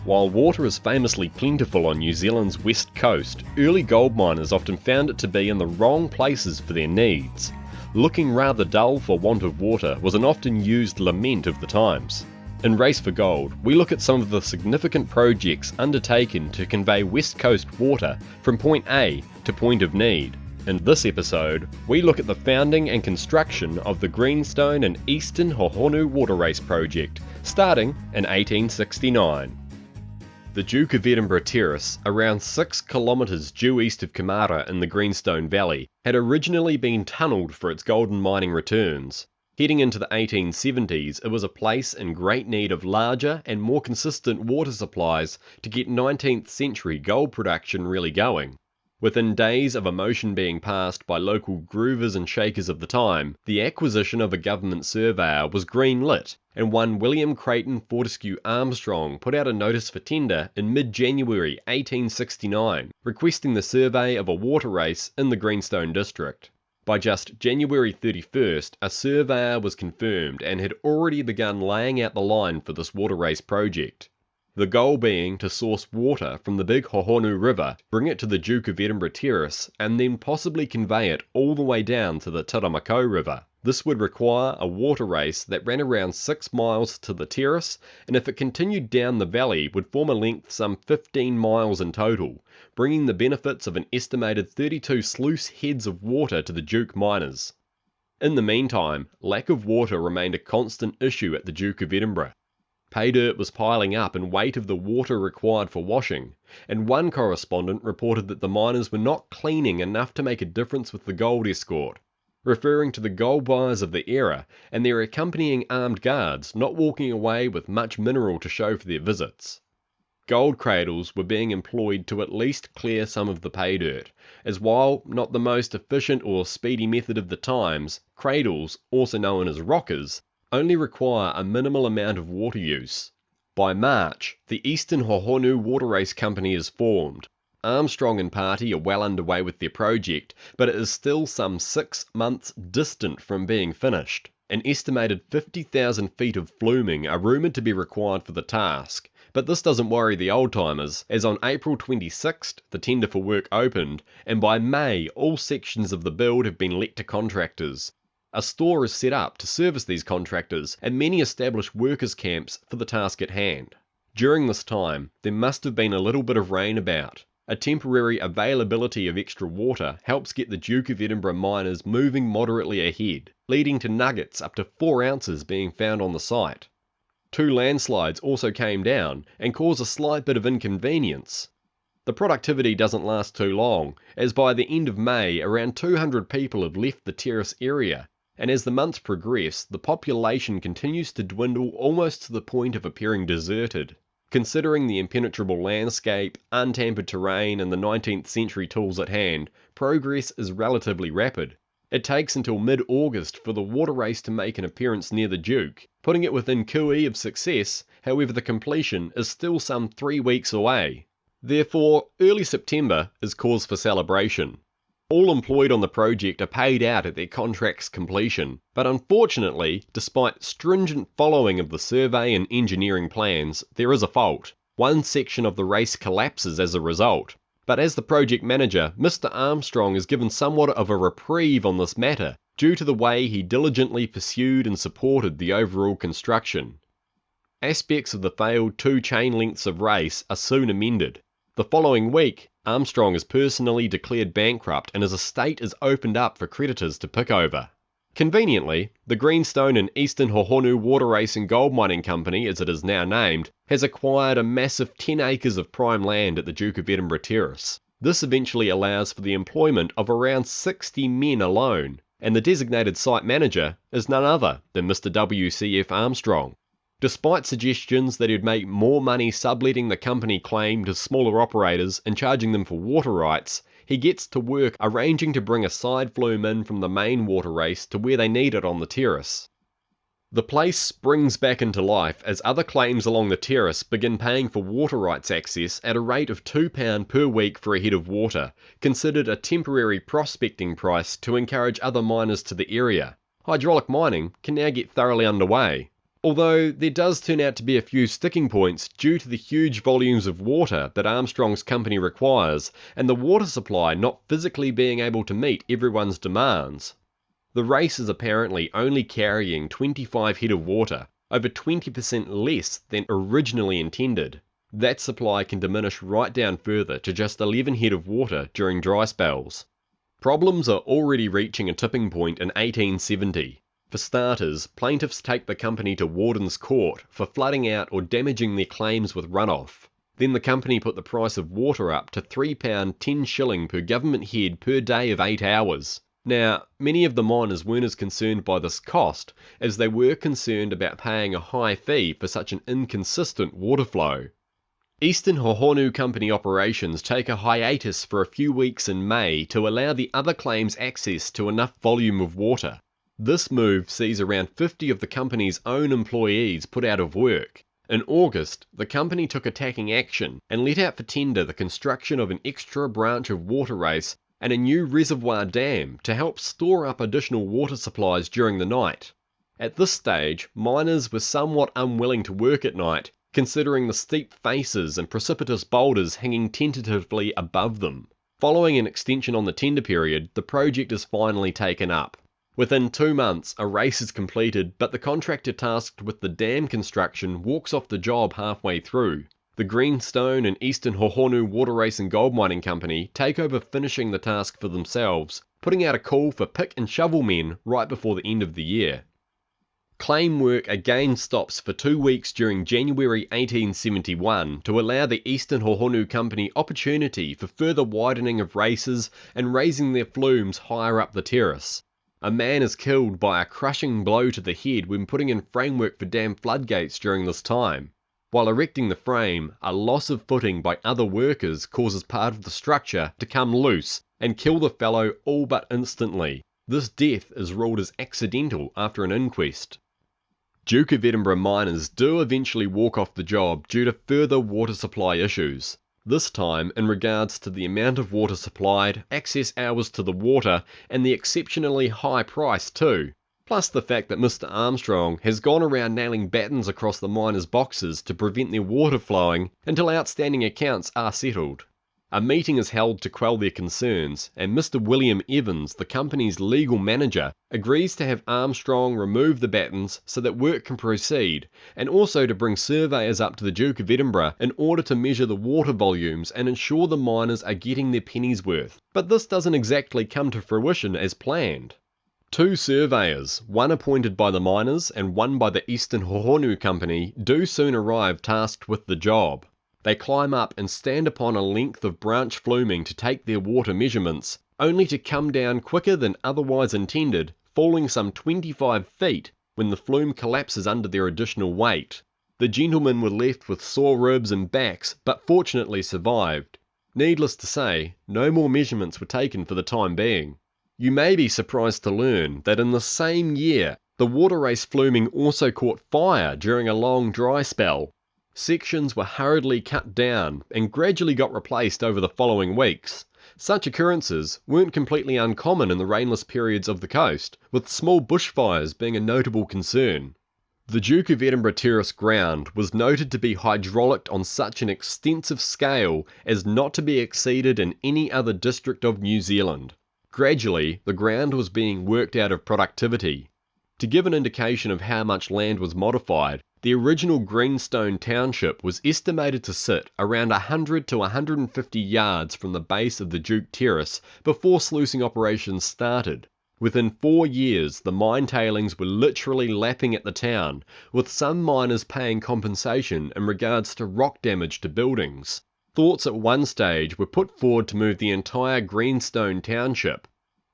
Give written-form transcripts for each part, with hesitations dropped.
While water is famously plentiful on New Zealand's west coast, early gold miners often found it to be in the wrong places for their needs. Looking rather dull for want of water was an often used lament of the times. In Race for Gold, we look at some of the significant projects undertaken to convey west coast water from point A to point of need. In this episode, we look at the founding and construction of the Greenstone and Eastern Hohonu water race project, starting in 1869. The Duke of Edinburgh Terrace, around 6 kilometres due east of Kamara in the Greenstone Valley, had originally been tunnelled for its golden mining returns. Heading into the 1870s, it was a place in great need of larger and more consistent water supplies to get 19th century gold production really going. Within days of a motion being passed by local groovers and shakers of the time, the acquisition of a government surveyor was green-lit, and one William Creighton Fortescue Armstrong put out a notice for tender in mid-January 1869, requesting the survey of a water race in the Greenstone district. By just January 31st, a surveyor was confirmed and had already begun laying out the line for this water race project. The goal being to source water from the big Hohonu River, bring it to the Duke of Edinburgh Terrace, and then possibly convey it all the way down to the Taramako River. This would require a water race that ran around 6 miles to the terrace, and if it continued down the valley would form a length some 15 miles in total, bringing the benefits of an estimated 32 sluice heads of water to the Duke miners. In the meantime, lack of water remained a constant issue at the Duke of Edinburgh. Pay dirt was piling up in weight of the water required for washing, and one correspondent reported that the miners were not cleaning enough to make a difference with the gold escort, referring to the gold buyers of the era and their accompanying armed guards not walking away with much mineral to show for their visits. Gold cradles were being employed to at least clear some of the pay dirt, as while not the most efficient or speedy method of the times, cradles, also known as rockers, only require a minimal amount of water use. By March, the Eastern Hohonu Water Race Company is formed. Armstrong and party are well underway with their project, but it is still some 6 months distant from being finished. An estimated 50,000 feet of fluming are rumoured to be required for the task, but this doesn't worry the old-timers, as on April 26th the tender for work opened, and by May all sections of the build have been let to contractors. A store is set up to service these contractors, and many establish workers' camps for the task at hand. During this time, there must have been a little bit of rain about. A temporary availability of extra water helps get the Duke of Edinburgh miners moving moderately ahead, leading to nuggets up to 4 ounces being found on the site. 2 landslides also came down and caused a slight bit of inconvenience. The productivity doesn't last too long, as by the end of May around 200 people have left the terrace area, and as the months progress, the population continues to dwindle almost to the point of appearing deserted. Considering the impenetrable landscape, untampered terrain, and the 19th century tools at hand, progress is relatively rapid. It takes until mid-August for the water race to make an appearance near the Duke, putting it within cooee of success. However, the completion is still some 3 weeks away. Therefore, early September is cause for celebration. All employed on the project are paid out at their contract's completion, but unfortunately, despite stringent following of the survey and engineering plans, there is a fault. One section of the race collapses as a result, but as the project manager, Mr. Armstrong is given somewhat of a reprieve on this matter, due to the way he diligently pursued and supported the overall construction. Aspects of the failed 2 chain lengths of race are soon amended. The following week, Armstrong is personally declared bankrupt and his estate is opened up for creditors to pick over. Conveniently, the Greenstone and Eastern Hohonu Water Race and Gold Mining Company, as it is now named, has acquired a massive 10 acres of prime land at the Duke of Edinburgh Terrace. This eventually allows for the employment of around 60 men alone, and the designated site manager is none other than Mr. W.C.F. Armstrong. Despite suggestions that he'd make more money subletting the company claim to smaller operators and charging them for water rights, he gets to work arranging to bring a side flume in from the main water race to where they need it on the terrace. The place springs back into life as other claims along the terrace begin paying for water rights access at a rate of £2 per week for a head of water, considered a temporary prospecting price to encourage other miners to the area. Hydraulic mining can now get thoroughly underway. Although there does turn out to be a few sticking points due to the huge volumes of water that Armstrong's company requires and the water supply not physically being able to meet everyone's demands. The race is apparently only carrying 25 head of water, over 20% less than originally intended. That supply can diminish right down further to just 11 head of water during dry spells. Problems are already reaching a tipping point in 1870. For starters, plaintiffs take the company to Warden's Court for flooding out or damaging their claims with runoff. Then the company put the price of water up to £3 10 shilling per government head per day of 8 hours. Now, many of the miners weren't as concerned by this cost as they were concerned about paying a high fee for such an inconsistent water flow. Eastern Hohonu Company operations take a hiatus for a few weeks in May to allow the other claims access to enough volume of water. This move sees around 50 of the company's own employees put out of work. In August, the company took attacking action and let out for tender the construction of an extra branch of water race and a new reservoir dam to help store up additional water supplies during the night. At this stage, miners were somewhat unwilling to work at night, considering the steep faces and precipitous boulders hanging tentatively above them. Following an extension on the tender period, the project is finally taken up. Within 2 months, a race is completed, but the contractor tasked with the dam construction walks off the job halfway through. The Greenstone and Eastern Hohonu Water Race and Gold Mining Company take over finishing the task for themselves, putting out a call for pick and shovel men right before the end of the year. Claim work again stops for 2 weeks during January 1871 to allow the Eastern Hohonu Company opportunity for further widening of races and raising their flumes higher up the terrace. A man is killed by a crushing blow to the head when putting in framework for dam floodgates during this time. While erecting the frame, a loss of footing by other workers causes part of the structure to come loose and kill the fellow all but instantly. This death is ruled as accidental after an inquest. Duke of Edinburgh miners do eventually walk off the job due to further water supply issues. This time in regards to the amount of water supplied, access hours to the water, and the exceptionally high price too. Plus the fact that Mr. Armstrong has gone around nailing battens across the miners' boxes to prevent their water flowing until outstanding accounts are settled. A meeting is held to quell their concerns, and Mr. William Evans, the company's legal manager, agrees to have Armstrong remove the battens so that work can proceed, and also to bring surveyors up to the Duke of Edinburgh in order to measure the water volumes and ensure the miners are getting their pennies worth. But this doesn't exactly come to fruition as planned. 2 surveyors, one appointed by the miners and one by the Eastern Hohonu Company, do soon arrive tasked with the job. They climb up and stand upon a length of branch fluming to take their water measurements, only to come down quicker than otherwise intended, falling some 25 feet when the flume collapses under their additional weight. The gentlemen were left with sore ribs and backs, but fortunately survived. Needless to say, no more measurements were taken for the time being. You may be surprised to learn that in the same year, the water race fluming also caught fire during a long dry spell. Sections were hurriedly cut down and gradually got replaced over the following weeks. Such occurrences weren't completely uncommon in the rainless periods of the coast, with small bushfires being a notable concern. The Duke of Edinburgh Terrace ground was noted to be hydraulicked on such an extensive scale as not to be exceeded in any other district of New Zealand. Gradually, the ground was being worked out of productivity. To give an indication of how much land was modified, the original Greenstone township was estimated to sit around 100 to 150 yards from the base of the Duke Terrace before sluicing operations started. Within 4 years, the mine tailings were literally lapping at the town, with some miners paying compensation in regards to rock damage to buildings. Thoughts at one stage were put forward to move the entire Greenstone township.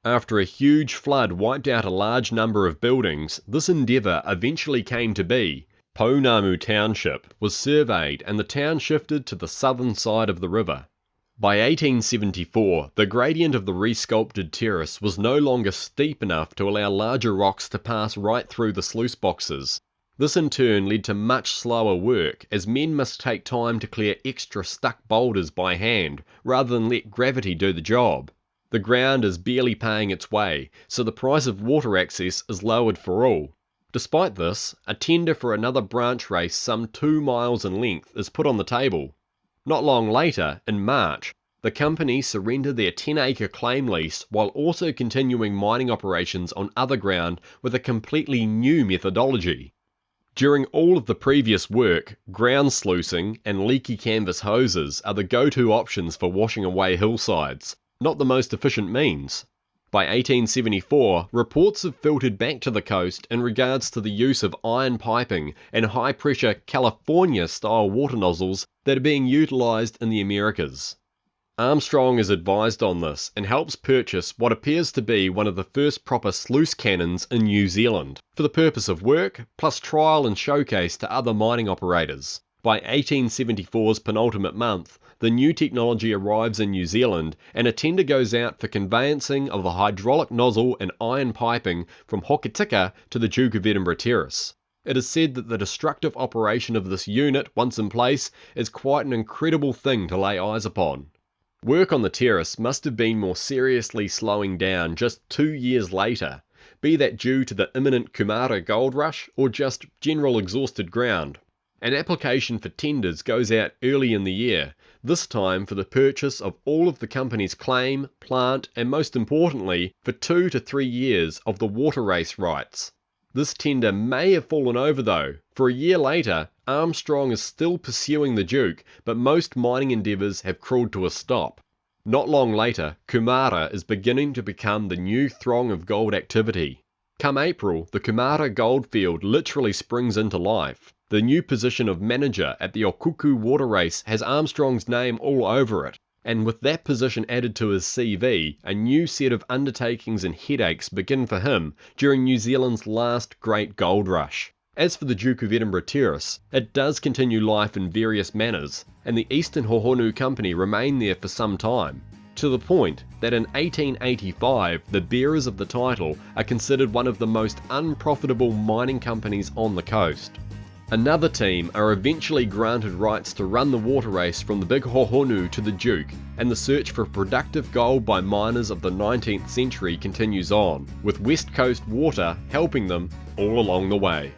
After a huge flood wiped out a large number of buildings, this endeavour eventually came to be. Hohonu Township was surveyed and the town shifted to the southern side of the river. By 1874, the gradient of the resculpted terrace was no longer steep enough to allow larger rocks to pass right through the sluice boxes. This in turn led to much slower work, as men must take time to clear extra stuck boulders by hand, rather than let gravity do the job. The ground is barely paying its way, so the price of water access is lowered for all. Despite this, a tender for another branch race some 2 miles in length is put on the table. Not long later, in March, the company surrendered their 10-acre claim lease while also continuing mining operations on other ground with a completely new methodology. During all of the previous work, ground sluicing and leaky canvas hoses are the go-to options for washing away hillsides, not the most efficient means. By 1874, reports have filtered back to the coast in regards to the use of iron piping and high-pressure California-style water nozzles that are being utilised in the Americas. Armstrong is advised on this and helps purchase what appears to be one of the first proper sluice cannons in New Zealand, for the purpose of work, plus trial and showcase to other mining operators. By 1874's penultimate month, the new technology arrives in New Zealand and a tender goes out for conveyancing of the hydraulic nozzle and iron piping from Hokitika to the Duke of Edinburgh Terrace. It is said that the destructive operation of this unit, once in place, is quite an incredible thing to lay eyes upon. Work on the terrace must have been more seriously slowing down just 2 years later, be that due to the imminent Kumara gold rush or just general exhausted ground. An application for tenders goes out early in the year, this time for the purchase of all of the company's claim, plant, and most importantly, for 2 to 3 years of the water race rights. This tender may have fallen over though, for a year later, Armstrong is still pursuing the Duke, but most mining endeavours have crawled to a stop. Not long later, Kumara is beginning to become the new throng of gold activity. Come April, the Kumara goldfield literally springs into life. The new position of manager at the Okuku water race has Armstrong's name all over it, and with that position added to his CV, a new set of undertakings and headaches begin for him during New Zealand's last great gold rush. As for the Duke of Edinburgh Terrace, it does continue life in various manners, and the Eastern Hohonu Company remain there for some time, to the point that in 1885 the bearers of the title are considered one of the most unprofitable mining companies on the coast. Another team are eventually granted rights to run the water race from the Big Hohonu to the Duke, and the search for productive gold by miners of the 19th century continues on, with West Coast water helping them all along the way.